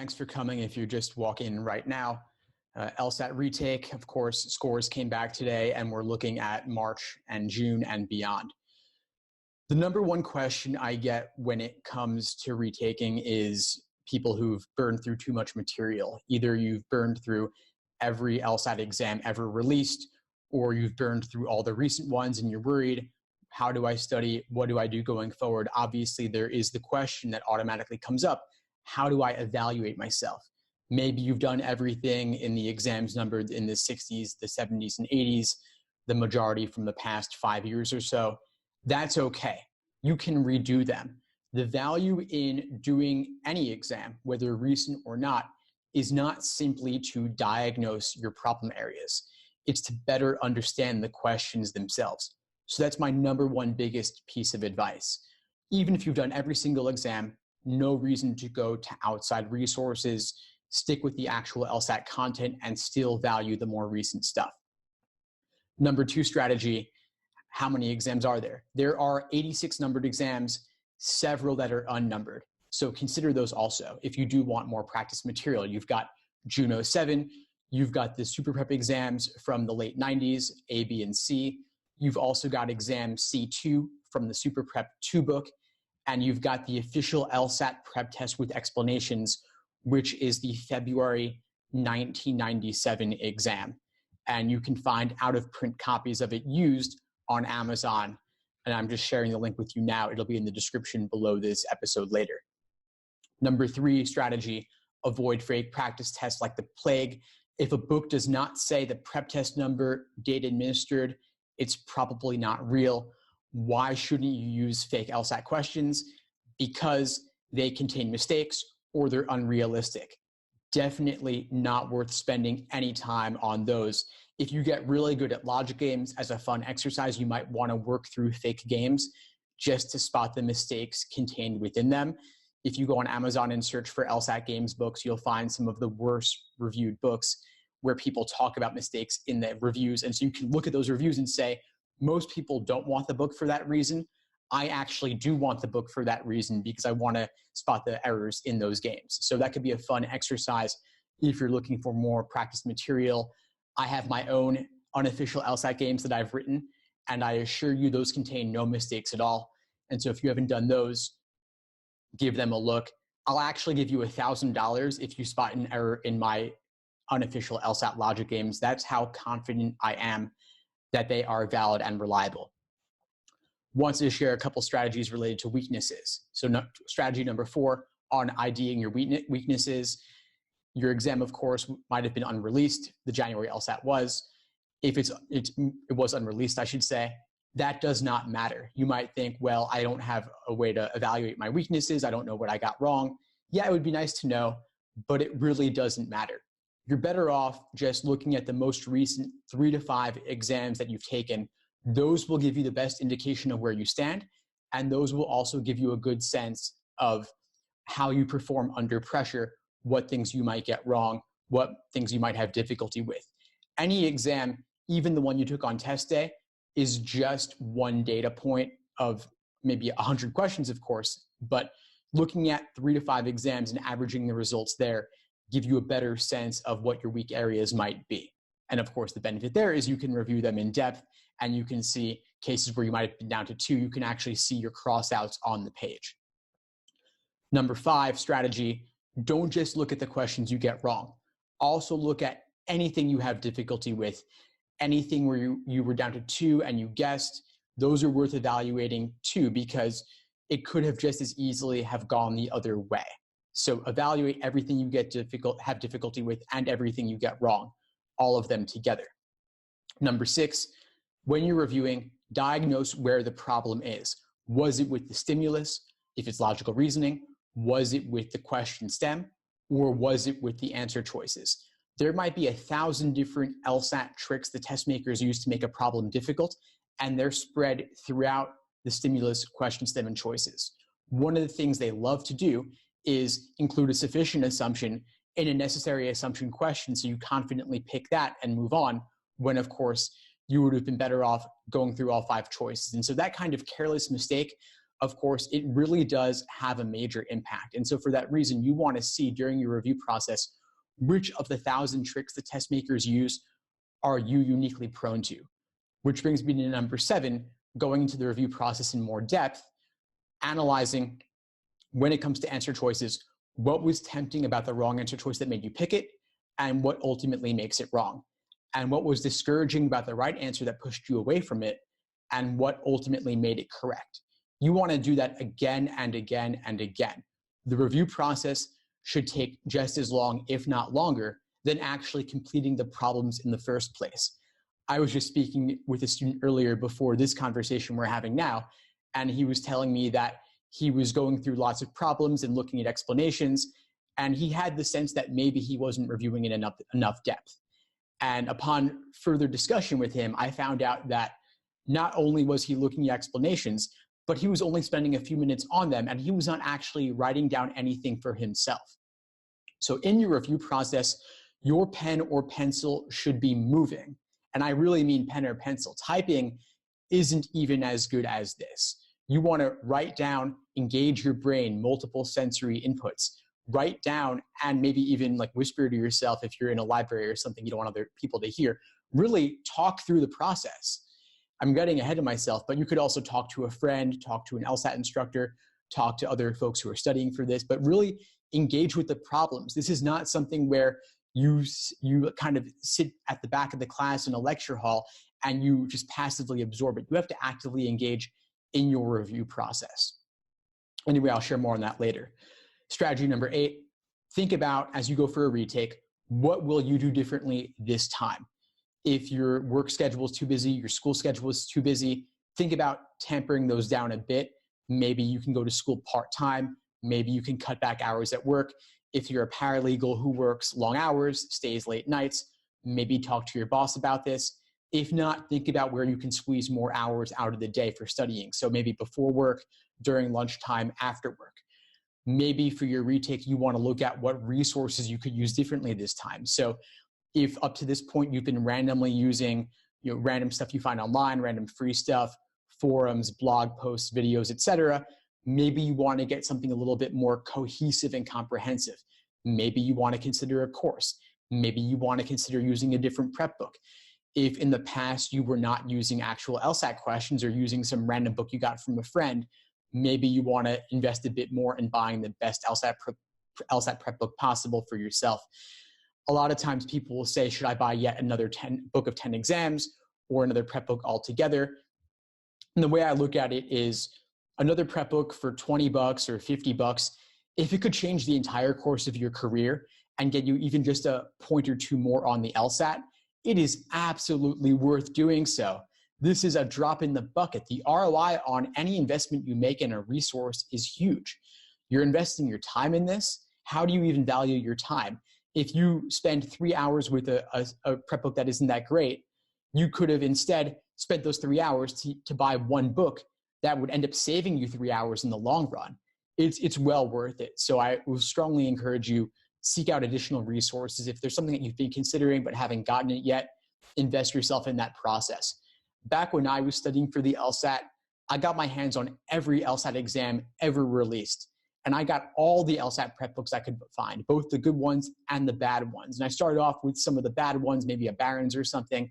thanks for coming if you're just walking in right now. LSAT Retake, of course, scores came back today, and we're looking at March and June and beyond. The number one question I get when it comes to retaking is people who've burned through too much material. Either you've burned through every LSAT exam ever released, or you've burned through all the recent ones and you're worried, how do I study? What do I do going forward? Obviously, there is the question that automatically comes up. How do I evaluate myself? Maybe you've done everything in the exams numbered in the 60s, the 70s, and 80s, the majority from the past 5 years or so. That's okay. You can redo them. The value in doing any exam, whether recent or not, is not simply to diagnose your problem areas. It's to better understand the questions themselves. So that's my number one biggest piece of advice. Even if you've done every single exam, no reason to go to outside resources. Stick with the actual LSAT content and still value the more recent stuff. Number two strategy, how many exams are there? There are 86 numbered exams, several that are unnumbered. So consider those also. If you do want more practice material, you've got June 07, you've got the super prep exams from the late 90s, A, B, and C. You've also got exam C2 from the super prep 2 book. And you've got the official LSAT prep test with explanations, which is the February 1997 exam. And you can find out-of-print copies of it used on Amazon. And I'm just sharing the link with you now. It'll be in the description below this episode later. Number three strategy, avoid fake practice tests like the plague. If a book does not say the prep test number, date administered, it's probably not real. Why shouldn't you use fake LSAT questions? Because they contain mistakes or they're unrealistic. Definitely not worth spending any time on those. If you get really good at logic games as a fun exercise, you might want to work through fake games just to spot the mistakes contained within them. If you go on Amazon and search for LSAT games books, you'll find some of the worst reviewed books where people talk about mistakes in the reviews. And so you can look at those reviews and say, most people don't want the book for that reason. I actually do want the book for that reason because I want to spot the errors in those games. So that could be a fun exercise if you're looking for more practice material. I have my own unofficial LSAT games that I've written, and I assure you those contain no mistakes at all. And so if you haven't done those, give them a look. I'll actually give you $1,000 if you spot an error in my unofficial LSAT logic games. That's how confident I am that they are valid and reliable. Wanted to share a couple strategies related to weaknesses. So strategy number 4 on IDing your weaknesses. Your exam, of course, might have been unreleased. The January LSAT was. If it was unreleased, I should say, that does not matter. You might think, well, I don't have a way to evaluate my weaknesses. I don't know what I got wrong. Yeah, it would be nice to know, but it really doesn't matter. You're better off just looking at the most recent 3 to 5 exams that you've taken. Those will give you the best indication of where you stand, and those will also give you a good sense of how you perform under pressure, what things you might get wrong, what things you might have difficulty with. Any exam, even the one you took on test day, is just one data point of maybe 100 questions, of course, but looking at 3 to 5 exams and averaging the results there give you a better sense of what your weak areas might be. And of course, the benefit there is you can review them in depth and you can see cases where you might have been down to 2, you can actually see your crossouts on the page. Number 5 strategy, don't just look at the questions you get wrong. Also look at anything you have difficulty with, anything where you were down to 2 and you guessed, those are worth evaluating too, because it could have just as easily have gone the other way. So evaluate everything you have difficulty with and everything you get wrong, all of them together. Number 6, when you're reviewing, diagnose where the problem is. Was it with the stimulus, if it's logical reasoning? Was it with the question stem? Or was it with the answer choices? There might be 1,000 different LSAT tricks the test makers use to make a problem difficult, and they're spread throughout the stimulus, question stem, and choices. One of the things they love to do is include a sufficient assumption in a necessary assumption question so you confidently pick that and move on, when of course you would have been better off going through all 5 choices. And so that kind of careless mistake of course, it really does have a major impact. And so for that reason, you want to see during your review process, which of the 1,000 tricks the test makers use are you uniquely prone to? Which brings me to number 7, going into the review process in more depth, analyzing when it comes to answer choices, what was tempting about the wrong answer choice that made you pick it, and what ultimately makes it wrong, and what was discouraging about the right answer that pushed you away from it, and what ultimately made it correct. You want to do that again and again and again. The review process should take just as long, if not longer, than actually completing the problems in the first place. I was just speaking with a student earlier before this conversation we're having now, and he was telling me that he was going through lots of problems and looking at explanations, and he had the sense that maybe he wasn't reviewing in enough depth. And upon further discussion with him, I found out that not only was he looking at explanations, but he was only spending a few minutes on them, and he was not actually writing down anything for himself. So in your review process, your pen or pencil should be moving. And I really mean pen or pencil. Typing isn't even as good as this. You want to write down, engage your brain, multiple sensory inputs, write down, and maybe even like whisper to yourself if you're in a library or something you don't want other people to hear. Really talk through the process. I'm getting ahead of myself, but you could also talk to a friend, talk to an LSAT instructor, talk to other folks who are studying for this, but really engage with the problems. This is not something where you kind of sit at the back of the class in a lecture hall and you just passively absorb it. You have to actively engage in your review process. Anyway, I'll share more on that later. Strategy number 8, think about, as you go for a retake, what will you do differently this time? If your work schedule is too busy, your school schedule is too busy, think about tempering those down a bit. Maybe you can go to school part-time. Maybe you can cut back hours at work. If you're a paralegal who works long hours, stays late nights, maybe talk to your boss about this. If not, think about where you can squeeze more hours out of the day for studying. So maybe before work, during lunchtime, after work. Maybe for your retake, you want to look at what resources you could use differently this time. So if up to this point you've been randomly using random stuff you find online, random free stuff, forums, blog posts, videos, etc., maybe you want to get something a little bit more cohesive and comprehensive. Maybe you want to consider a course. Maybe you want to consider using a different prep book. If in the past you were not using actual LSAT questions or using some random book you got from a friend, maybe you want to invest a bit more in buying the best LSAT prep book possible for yourself. A lot of times people will say, should I buy yet another book of 10 exams or another prep book altogether? And the way I look at it is another prep book for $20 or $50, if it could change the entire course of your career and get you even just a point or two more on the LSAT, it is absolutely worth doing so. This is a drop in the bucket. The ROI on any investment you make in a resource is huge. You're investing your time in this. How do you even value your time? If you spend 3 hours with a prep book that isn't that great, you could have instead spent those 3 hours to buy one book that would end up saving you 3 hours in the long run. It's well worth it. So I will strongly encourage you, seek out additional resources. If there's something that you've been considering but haven't gotten it yet, invest yourself in that process. Back when I was studying for the LSAT, I got my hands on every LSAT exam ever released. And I got all the LSAT prep books I could find, both the good ones and the bad ones. And I started off with some of the bad ones, maybe a Barron's or something.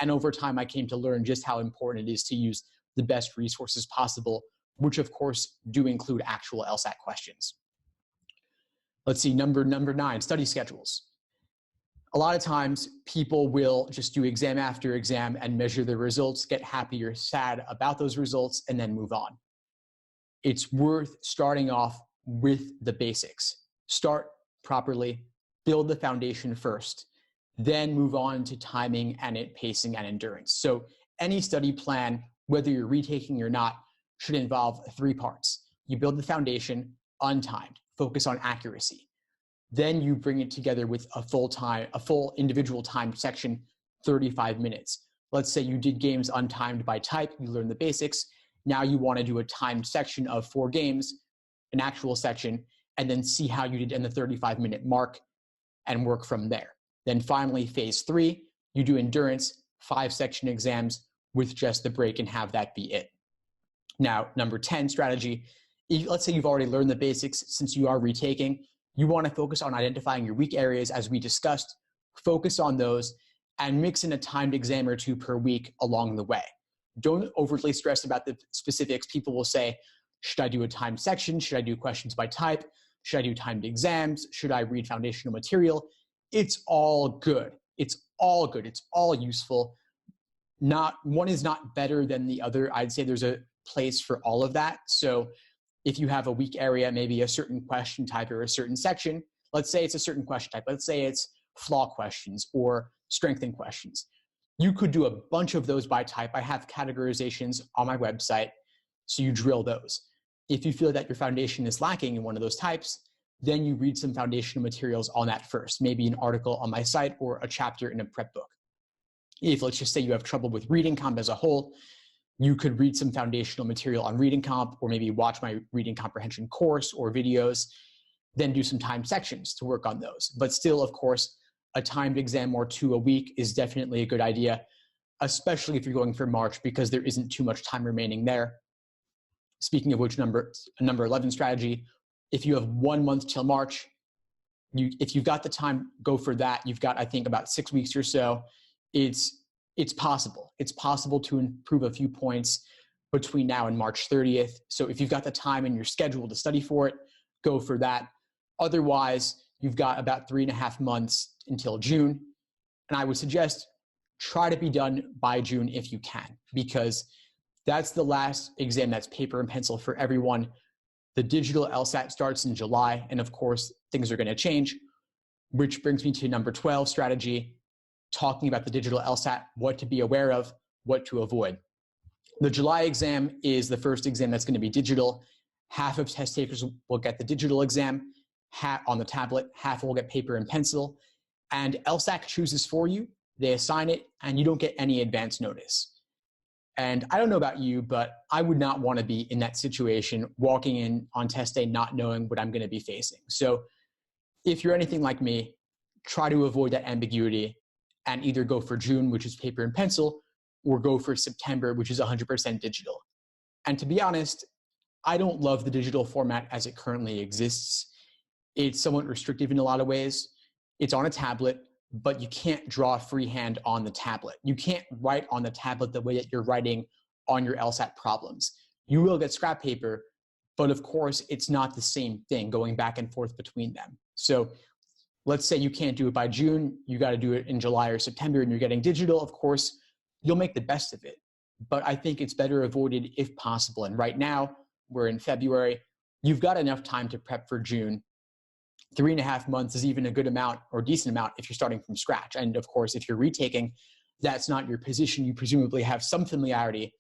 And over time, I came to learn just how important it is to use the best resources possible, which of course do include actual LSAT questions. Let's see, number 9, study schedules. A lot of times people will just do exam after exam and measure the results, get happy or sad about those results, and then move on. It's worth starting off with the basics. Start properly, build the foundation first, then move on to timing and pacing and endurance. So any study plan, whether you're retaking or not, should involve 3 parts. You build the foundation, untimed, focus on accuracy. Then you bring it together with a full individual timed section, 35 minutes. Let's say you did games untimed by type, you learn the basics. Now you want to do a timed section of 4 games, an actual section, and then see how you did in the 35-minute mark and work from there. Then finally, phase 3, you do endurance, 5 section exams with just the break and have that be it. Now, number 10 strategy, let's say you've already learned the basics since you are retaking. You want to focus on identifying your weak areas as we discussed, focus on those, and mix in a timed exam or two per week along the way. Don't overly stress about the specifics. People will say, should I do a timed section? Should I do questions by type? Should I do timed exams? Should I read foundational material? It's all good. It's all good. It's all useful. Not one is not better than the other. I'd say there's a place for all of that. So if you have a weak area, maybe a certain question type or a certain section, let's say it's a certain question type. Let's say it's flaw questions or strengthen questions. You could do a bunch of those by type. I have categorizations on my website, so you drill those. If you feel that your foundation is lacking in one of those types, then you read some foundational materials on that first, maybe an article on my site or a chapter in a prep book. If, let's just say, you have trouble with reading comp as a whole, you could read some foundational material on reading comp, or maybe watch my reading comprehension course or videos, then do some timed sections to work on those. But still, of course, a timed exam or two a week is definitely a good idea, especially if you're going for March, because there isn't too much time remaining there. Speaking of which, number 11 strategy, if you have 1 month till March, if you've got the time, go for that. You've got, I think, about 6 weeks or so. It's possible. It's possible to improve a few points between now and March 30th. So if you've got the time in your schedule to study for it, go for that. Otherwise, you've got about 3.5 months until June. And I would suggest try to be done by June if you can, because that's the last exam that's paper and pencil for everyone. The digital LSAT starts in July, and of course, things are going to change, which brings me to number 12 strategy, talking about the digital LSAT, what to be aware of, what to avoid. The July exam is the first exam that's going to be digital. Half of test takers will get the digital exam on the tablet, half will get paper and pencil, and LSAT chooses for you. They assign it, and you don't get any advance notice. And I don't know about you, but I would not want to be in that situation, walking in on test day not knowing what I'm going to be facing. So if you're anything like me, try to avoid that ambiguity and either go for June, which is paper and pencil, or go for September, which is 100% digital. And to be honest, I don't love the digital format as it currently exists. It's somewhat restrictive in a lot of ways. It's on a tablet, but you can't draw freehand on the tablet. You can't write on the tablet the way that you're writing on your LSAT problems. You will get scrap paper, but of course, it's not the same thing going back and forth between them. So let's say you can't do it by June, you got to do it in July or September, and you're getting digital. Of course, you'll make the best of it, but I think it's better avoided if possible. And right now, we're in February. You've got enough time to prep for June. 3.5 months is even a good amount or decent amount if you're starting from scratch. And of course, if you're retaking, that's not your position. You presumably have some familiarity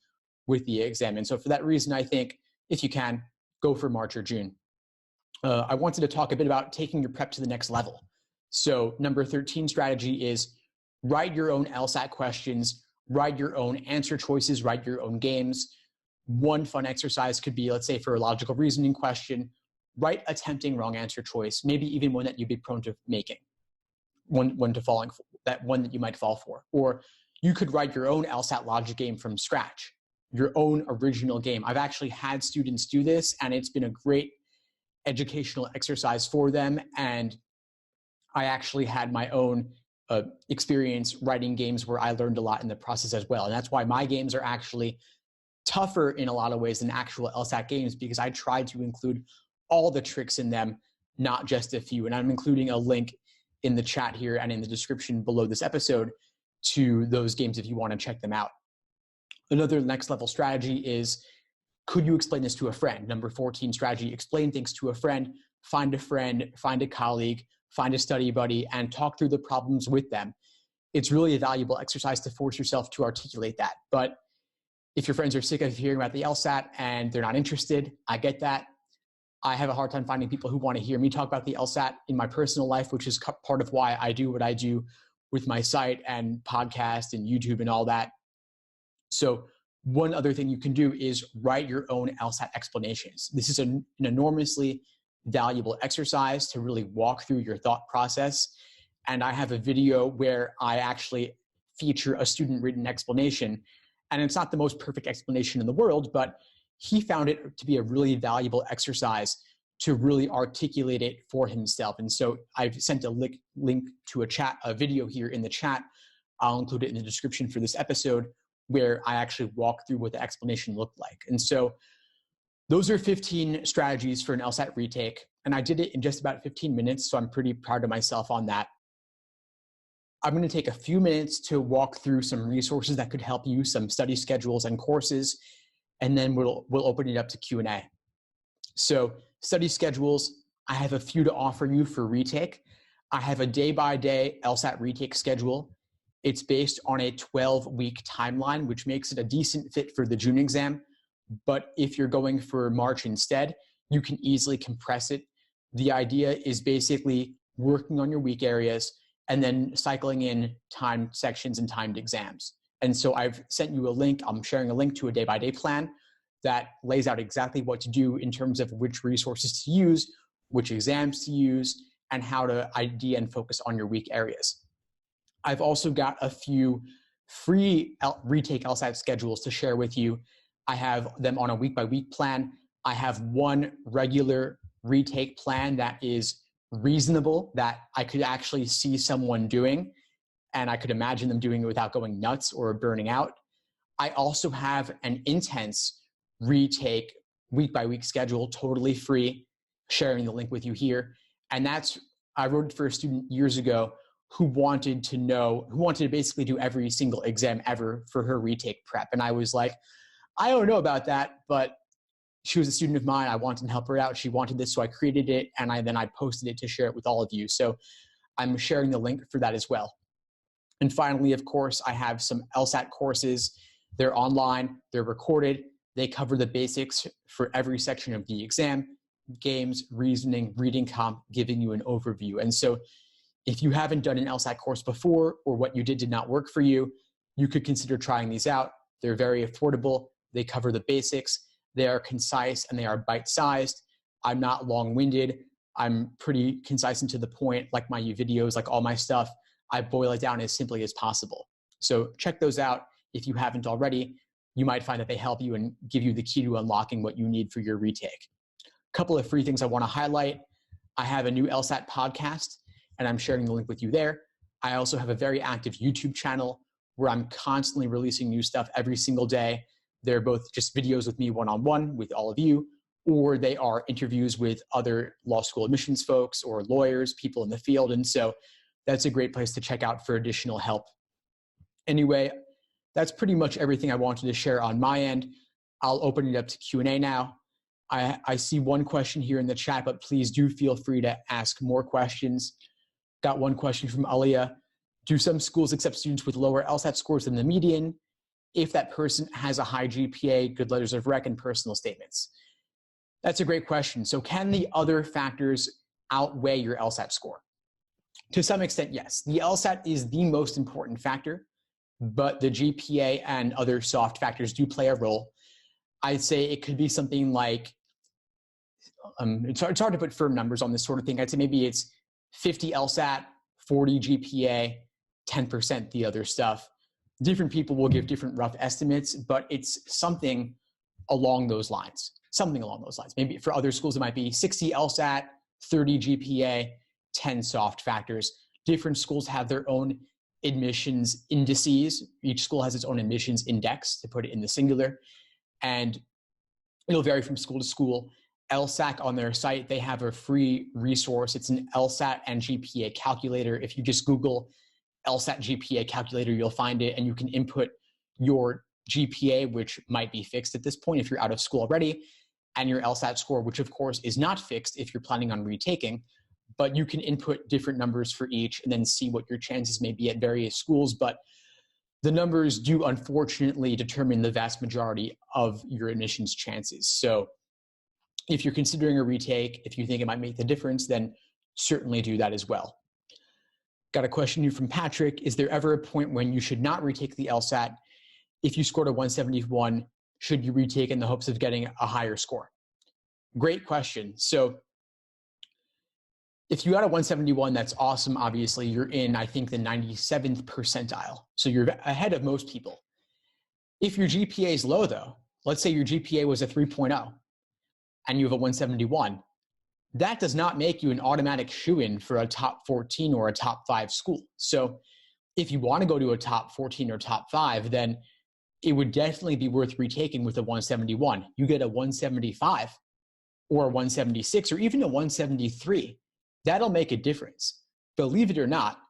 with the exam. And so for that reason, I think if you can, go for March or June. I wanted to talk a bit about taking your prep to the next level. So number 13 strategy is write your own LSAT questions, write your own answer choices, write your own games. One fun exercise could be, let's say for a logical reasoning question, write a tempting wrong answer choice, maybe even one that you'd be prone to making, one that you might fall for. Or you could write your own LSAT logic game from scratch, your own original game. I've actually had students do this, and it's been a great educational exercise for them. And I actually had my own experience writing games where I learned a lot in the process as well. And that's why my games are actually tougher in a lot of ways than actual LSAT games, because I tried to include all the tricks in them, not just a few. And I'm including a link in the chat here and in the description below this episode to those games if you want to check them out. Another next level strategy is, could you explain this to a friend? Number 14 strategy, explain things to a friend, find a colleague, find a study buddy, and talk through the problems with them. It's really a valuable exercise to force yourself to articulate that. But if your friends are sick of hearing about the LSAT and they're not interested, I get that. I have a hard time finding people who want to hear me talk about the LSAT in my personal life, which is part of why I do what I do with my site and podcast and YouTube and all that. So one other thing you can do is write your own LSAT explanations. This is an enormously valuable exercise to really walk through your thought process. And I have a video where I actually feature a student written explanation. And it's not the most perfect explanation in the world, but he found it to be a really valuable exercise to really articulate it for himself. And so I've sent a link to a video here in the chat. I'll include it in the description for this episode, where I actually walk through what the explanation looked like. And so those are 15 strategies for an LSAT retake. And I did it in just about 15 minutes, so I'm pretty proud of myself on that. I'm going to take a few minutes to walk through some resources that could help you, some study schedules and courses, and then we'll open it up to Q&A. So study schedules, I have a few to offer you for retake. I have a day-by-day LSAT retake schedule. It's based on a 12-week timeline, which makes it a decent fit for the June exam. But if you're going for March instead, you can easily compress it. The idea is basically working on your weak areas and then cycling in timed sections and timed exams. And so I've sent you a link. I'm sharing a link to a day-by-day plan that lays out exactly what to do in terms of which resources to use, which exams to use, and how to ID and focus on your weak areas. I've also got a few free retake LSAT schedules to share with you. I have them on a week-by-week plan. I have one regular retake plan that is reasonable, that I could actually see someone doing, and I could imagine them doing it without going nuts or burning out. I also have an intense retake week-by-week schedule, totally free, sharing the link with you here. And I wrote it for a student years ago who wanted to basically do every single exam ever for her retake prep. And I was like, I don't know about that, but she was a student of mine. I wanted to help her out. She wanted this, so I created it, and then I posted it to share it with all of you. So I'm sharing the link for that as well. And finally, of course, I have some LSAT courses. They're online, they're recorded. They cover the basics for every section of the exam: games, reasoning, reading comp, giving you an overview. And so if you haven't done an LSAT course before, or what you did not work for you, you could consider trying these out. They're very affordable. They cover the basics. They are concise and they are bite-sized. I'm not long-winded. I'm pretty concise and to the point, like my videos, like all my stuff. I boil it down as simply as possible. So check those out if you haven't already. You might find that they help you and give you the key to unlocking what you need for your retake. A couple of free things I want to highlight. I have a new LSAT podcast, and I'm sharing the link with you there. I also have a very active YouTube channel where I'm constantly releasing new stuff every single day. They're both just videos with me one-on-one with all of you, or they are interviews with other law school admissions folks or lawyers, people in the field. And so that's a great place to check out for additional help. Anyway, that's pretty much everything I wanted to share on my end. I'll open it up to Q&A now. I see one question here in the chat, but please do feel free to ask more questions. Got one question from Alia. Do some schools accept students with lower LSAT scores than the median if that person has a high GPA, good letters of rec, and personal statements? That's a great question. So can the other factors outweigh your LSAT score? To some extent, yes. The LSAT is the most important factor, but the GPA and other soft factors do play a role. I'd say it could be something like, it's hard to put firm numbers on this sort of thing. I'd say maybe it's 50 LSAT, 40 GPA, 10% the other stuff. Different people will give different rough estimates, but it's something along those lines. Maybe for other schools, it might be 60 LSAT, 30 GPA, 10 soft factors. Different schools have their own admissions indices. Each school has its own admissions index, to put it in the singular, and it'll vary from school to school. LSAC on their site, they have a free resource. It's an LSAT and GPA calculator. If you just Google LSAT GPA calculator, you'll find it, and you can input your GPA, which might be fixed at this point if you're out of school already, and your LSAT score, which of course is not fixed if you're planning on retaking, but you can input different numbers for each and then see what your chances may be at various schools. But the numbers do unfortunately determine the vast majority of your admissions chances. So if you're considering a retake, if you think it might make the difference, then certainly do that as well. Got a question here from Patrick. Is there ever a point when you should not retake the LSAT? If you scored a 171, should you retake in the hopes of getting a higher score? Great question. So if you got a 171, that's awesome. Obviously, you're in, I think, the 97th percentile. So you're ahead of most people. If your GPA is low, though, let's say your GPA was a 3.0 and you have a 171. That does not make you an automatic shoo-in for a top 14 or a top 5 school. So if you want to go to a top 14 or top 5, then it would definitely be worth retaking with a 171. You get a 175 or a 176 or even a 173. That'll make a difference. Believe it or not,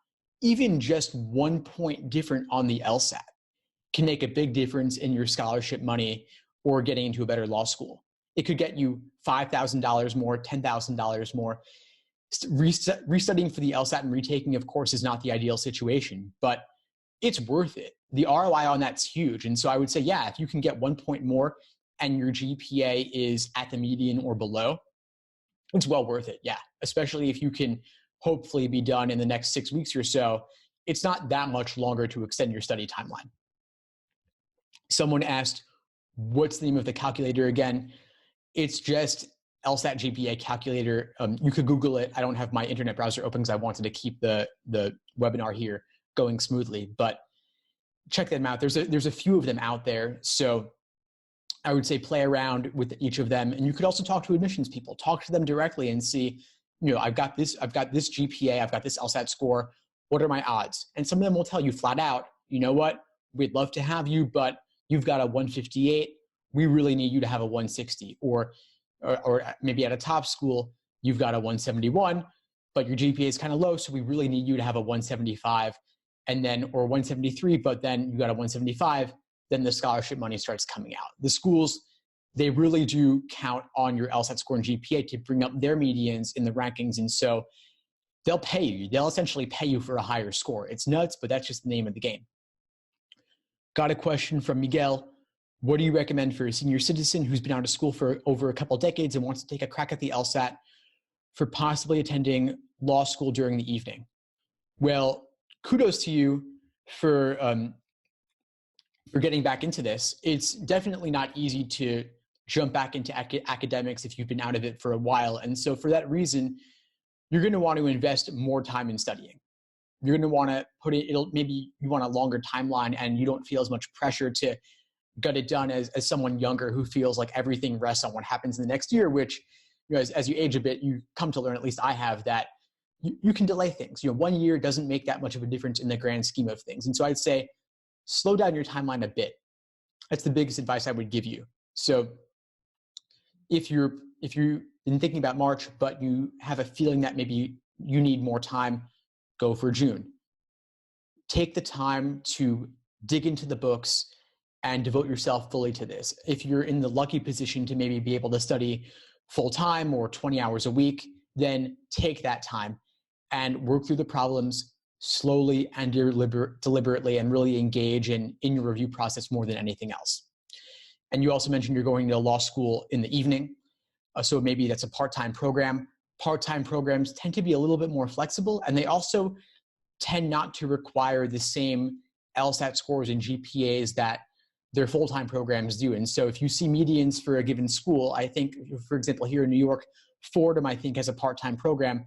even just 1 point different on the LSAT can make a big difference in your scholarship money or getting into a better law school. It could get you $5,000 more, $10,000 more. Restudying for the LSAT and retaking, of course, is not the ideal situation, but it's worth it. The ROI on that's huge. And so I would say, yeah, if you can get 1 point more and your GPA is at the median or below, it's well worth it. Yeah. Especially if you can hopefully be done in the next 6 weeks or so. It's not that much longer to extend your study timeline. Someone asked, what's the name of the calculator again? It's just LSAT GPA calculator. You could Google it. I don't have my internet browser open because I wanted to keep the webinar here going smoothly, but check them out. There's a few of them out there. So I would say play around with each of them. And you could also talk to admissions people, talk to them directly and see, I've got this GPA, I've got this LSAT score. What are my odds? And some of them will tell you flat out, you know what, we'd love to have you, but you've got a 158. We really need you to have a 160. Or maybe at a top school, you've got a 171, but your GPA is kind of low, so we really need you to have a 175 or 173, but then you got a 175, then the scholarship money starts coming out. The schools, they really do count on your LSAT score and GPA to bring up their medians in the rankings, and so they'll pay you. They'll essentially pay you for a higher score. It's nuts, but that's just the name of the game. Got a question from Miguel. What do you recommend for a senior citizen who's been out of school for over a couple of decades and wants to take a crack at the LSAT for possibly attending law school during the evening? Well, kudos to you for getting back into this. It's definitely not easy to jump back into academics if you've been out of it for a while. And so for that reason, you're going to want to invest more time in studying. You're going to want to maybe you want a longer timeline and you don't feel as much pressure to get it done as someone younger who feels like everything rests on what happens in the next year, which, as you age a bit, you come to learn, at least I have, that you can delay things. 1 year doesn't make that much of a difference in the grand scheme of things. And so I'd say slow down your timeline a bit. That's the biggest advice I would give you. So if you've been thinking about March, but you have a feeling that maybe you need more time, go for June. Take the time to dig into the books and devote yourself fully to this. If you're in the lucky position to maybe be able to study full-time or 20 hours a week, then take that time and work through the problems slowly and deliberately and really engage in your review process more than anything else. And you also mentioned you're going to law school in the evening. So maybe that's a part-time program. Part-time programs tend to be a little bit more flexible, and they also tend not to require the same LSAT scores and GPAs that their full-time programs do. And so if you see medians for a given school, I think, for example, here in New York, Fordham, I think, has a part-time program.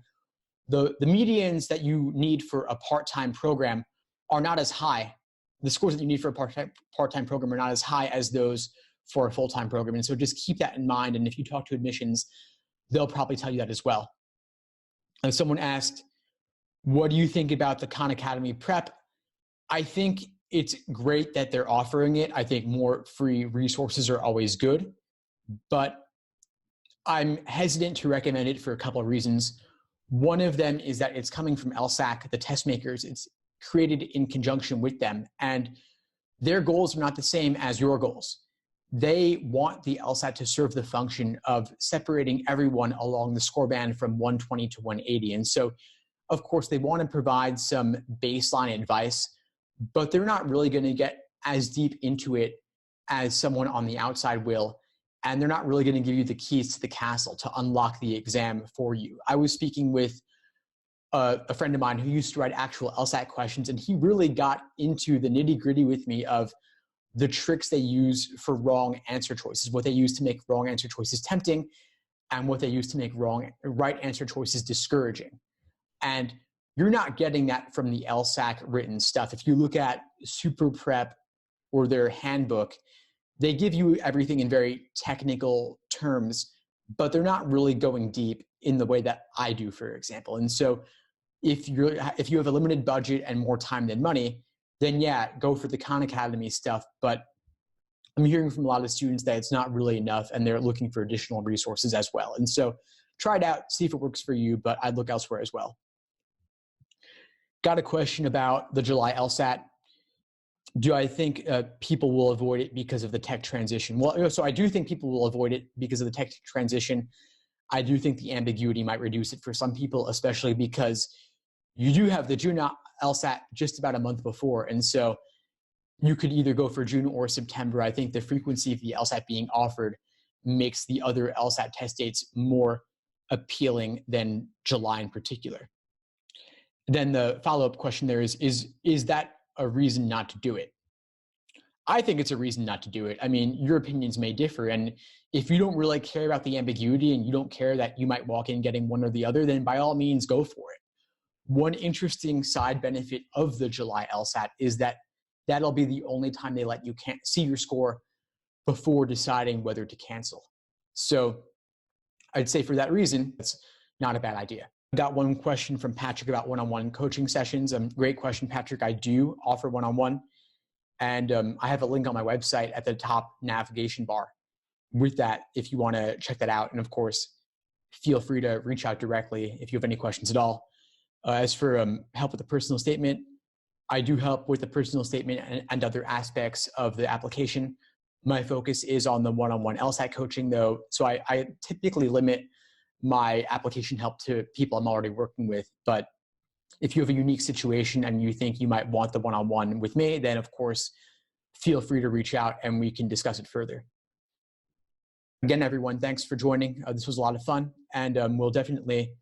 The medians that you need for a part-time program are not as high. The scores that you need for a part-time program are not as high as those for a full-time program. And so just keep that in mind. And if you talk to admissions, they'll probably tell you that as well. And someone asked, what do you think about the Khan Academy prep? I think it's great that they're offering it. I think more free resources are always good, but I'm hesitant to recommend it for a couple of reasons. One of them is that it's coming from LSAC, the test makers. It's created in conjunction with them, and their goals are not the same as your goals. They want the LSAT to serve the function of separating everyone along the score band from 120 to 180. And so, of course, they want to provide some baseline advice, but they're not really going to get as deep into it as someone on the outside will. And they're not really going to give you the keys to the castle to unlock the exam for you. I was speaking with a friend of mine who used to write actual LSAT questions, and he really got into the nitty-gritty with me of the tricks they use for wrong answer choices, what they use to make wrong answer choices tempting, and what they use to make right answer choices discouraging. And you're not getting that from the LSAC written stuff. If you look at Super Prep or their handbook, they give you everything in very technical terms, but they're not really going deep in the way that I do, for example. And so if you have a limited budget and more time than money, then yeah, go for the Khan Academy stuff. But I'm hearing from a lot of students that it's not really enough and they're looking for additional resources as well. And so try it out, see if it works for you, but I'd look elsewhere as well. Got a question about the July LSAT. Do I think people will avoid it because of the tech transition? Well, so I do think people will avoid it because of the tech transition. I do think the ambiguity might reduce it for some people, especially because you do have the June LSAT just about a month before. And so you could either go for June or September. I think the frequency of the LSAT being offered makes the other LSAT test dates more appealing than July in particular. Then the follow-up question there is that a reason not to do it? I think it's a reason not to do it. I mean, your opinions may differ. And if you don't really care about the ambiguity and you don't care that you might walk in getting one or the other, then by all means, go for it. One interesting side benefit of the July LSAT is that that'll be the only time they let you see your score before deciding whether to cancel. So I'd say for that reason, it's not a bad idea. I got one question from Patrick about one-on-one coaching sessions. Great question, Patrick. I do offer one-on-one. And I have a link on my website at the top navigation bar with that if you want to check that out. And of course, feel free to reach out directly if you have any questions at all. As for help with the personal statement, I do help with the personal statement and other aspects of the application. My focus is on the one-on-one LSAT coaching though. So I typically limit my application help to people I'm already working with. But if you have a unique situation and you think you might want the one-on-one with me, then of course, feel free to reach out and we can discuss it further. Again, everyone, thanks for joining. This was a lot of fun and we'll definitely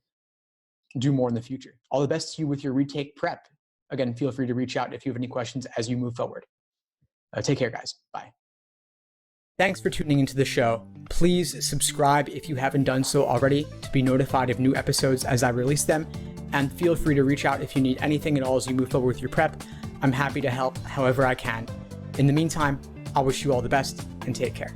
do more in the future. All the best to you with your retake prep. Again, feel free to reach out if you have any questions as you move forward. Take care, guys. Bye. Thanks for tuning into the show. Please subscribe if you haven't done so already to be notified of new episodes as I release them. And feel free to reach out if you need anything at all as you move forward with your prep. I'm happy to help however I can. In the meantime, I wish you all the best and take care.